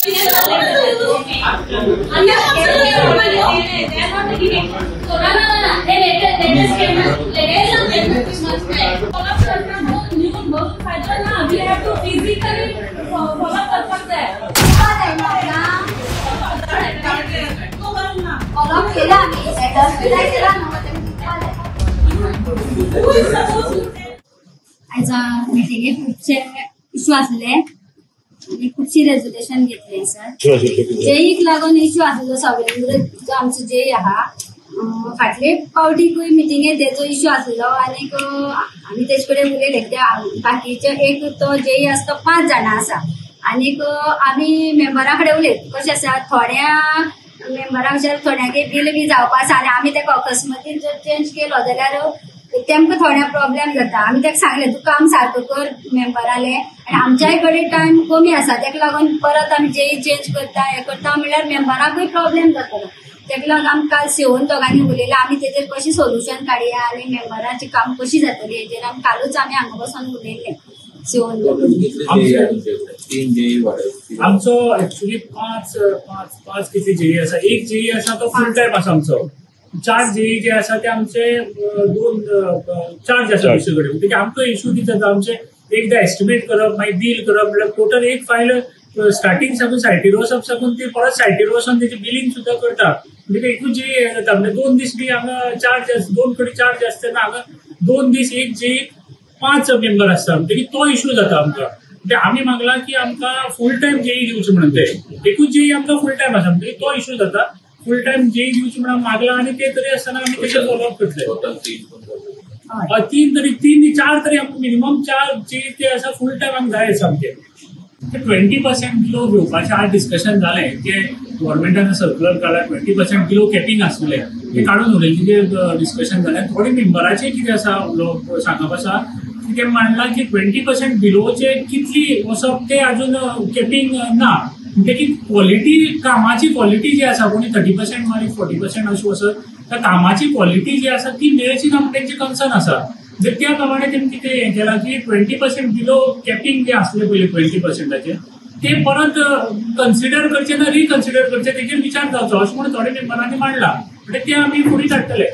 आज मिटिंगेक खुबशे इश्यू आसले आणि खुबशी रेजोल्युशन घेतले सर. जेईक लागून इश्यू आसलो सगळे जो आमचो जेई आहा फाटले फावटीकूय मिटिंगेक तेजो इश्यू आसलो आणि आम्ही तेजे कडेन उलयले कित्याक बाकीचे एक तो जेई आसा तो 5 जाणां आसा आणि आम्ही मेंबरा कडेन उलयत कशें आसा थोड्या मेंबरांक थोड्यांक बिल बी जावपा आसा आणि आम्ही तेका अकस्मातीन जर चेंज केलो जाल्यार तेमकां थोड्या प्रॉब्लेम जाता. आम्ही तेका सांगले तू काम सारको कर मेंबराले आणि आमच्याय कडेन टायम कमी आसा तेका लागून परत आमी जेई चेंज करता हे करता म्हणल्यार मेंबराकूय प्रॉब्लेम जातलो. तेका लागून आमी काल सेवन दोगांनी उलयला आमी तेजेर कशें सोल्युशन काडया आणि मेंबरांची काम कशी जातली हेजेर आमी कालूच आमी हांगा बसून उलयले सेवन आमचो एक्चुअली पांच किती जेई आसा. एक जेई आसा तो फुल टाइम आसा आमचो. 4 जेई जे आसा ते आमचे 2 चार्ज आसा दुसरे कडेन. म्हणजे आमकां इश्यू कितें जाता आमचे एकदा एस्टिमेट करप मागीर बिल करप म्हणल्यार टोटल एक फायल स्टार्टिंग साकून सायटीर वचप साकून ती परत सायटीर वचून तेची बिलिंग सुद्दां करता. म्हणजे एकूच जेई जाता म्हणजे 2 दीस बी हांगा चार्ज 2 कडेन चार्ज आसता तेन्ना हांगा 2 दीस एक जेई 5 मेंबर आसता म्हणजे तो इश्यू जाता आमकां. म्हणजे आमी मागला की आमकां फुल टाइम जेई दिवचे म्हणून ते एकूच जेई आमकां फुल टाइम आसा म्हणजे तो इश्यू जाता. फुल टाइम जेई दिवचे म्हणून मागला आणि ते तरी आसतना आमी कशें फॉलोअप करतले. 4 तरी आमकां मिनिमम 4 जेई ते आसा फुल टाइम आमकां जाय सामके. 20% बिलो घेवपाचें आज डिस्कशन जालें ते गव्हर्मेंटान सर्क्युलर काडला 20% बिलो कॅपिंग आसलें ते काडून उडयलें तेजेर डिस्कशन जालें. थोडे मेंबराचें कितें आसा सांगप आसा की ते मांडला की 20% बिलोचे कितली वचप ते अजून कॅपिंग ना. म्हणटकी क्वॉलिटी कामाची क्वॉलिटी जी आसा कोणी 30% मागीर 40% अशी वचत त्या कामाची क्वॉलिटी जी आसा ती मेळची ना म्हणून तेंचे कन्सर्न आसा. जर त्या प्रमाणे तेणी कितें हें केलां की 20% बिलो कॅपिंग जे आसलें पयलीं 20%चे ते परत कन्सिडर करचे ना रिकन्सिडर करचे तेजेर विचार जावचो अशें म्हणून थोडे मेंबरांनी मांडला. म्हणजे ते आमी फुडें काडटले.